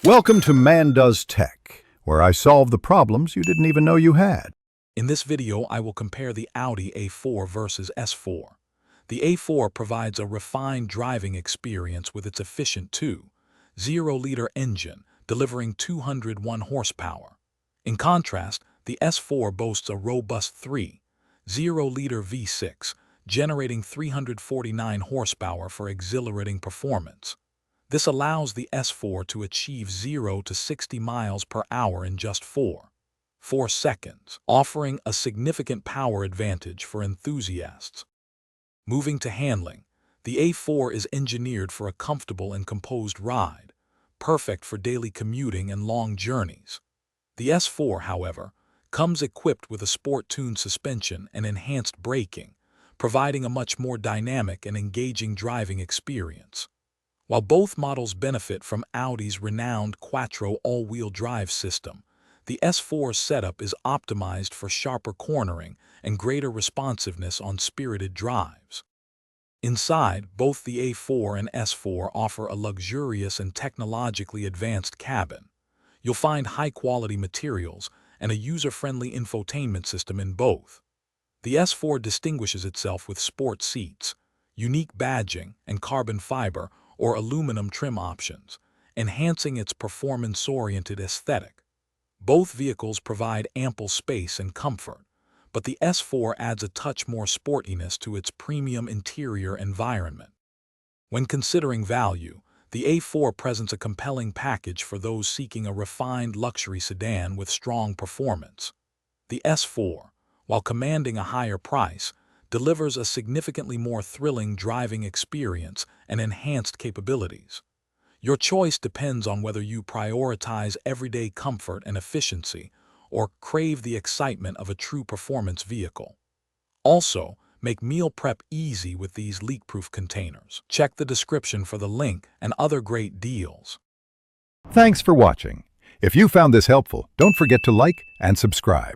Welcome to Man Does Tech, where I solve the problems you didn't even know you had. In this video, I will compare the Audi A4 versus S4. The A4 provides a refined driving experience with its efficient 2.0-liter engine, delivering 201 horsepower. In contrast, the S4 boasts a robust 3.0-liter V6, generating 349 horsepower for exhilarating performance. This allows the S4 to achieve 0 to 60 miles per hour in just 4 seconds, offering a significant power advantage for enthusiasts. Moving to handling, the A4 is engineered for a comfortable and composed ride, perfect for daily commuting and long journeys. The S4, however, comes equipped with a sport-tuned suspension and enhanced braking, providing a much more dynamic and engaging driving experience. While both models benefit from Audi's renowned Quattro all-wheel drive system, the S4's setup is optimized for sharper cornering and greater responsiveness on spirited drives. Inside, both the A4 and S4 offer a luxurious and technologically advanced cabin. You'll find high-quality materials and a user-friendly infotainment system in both. The S4 distinguishes itself with sport seats, unique badging, and carbon fiber or aluminum trim options, enhancing its performance-oriented aesthetic. Both vehicles provide ample space and comfort, but the S4 adds a touch more sportiness to its premium interior environment. When considering value, the A4 presents a compelling package for those seeking a refined luxury sedan with strong performance. The S4, while commanding a higher price, delivers a significantly more thrilling driving experience and enhanced capabilities. Your choice depends on whether you prioritize everyday comfort and efficiency or crave the excitement of a true performance vehicle. Also, make meal prep easy with these leak-proof containers. Check the description for the link and other great deals. Thanks for watching. If you found this helpful, don't forget to like and subscribe.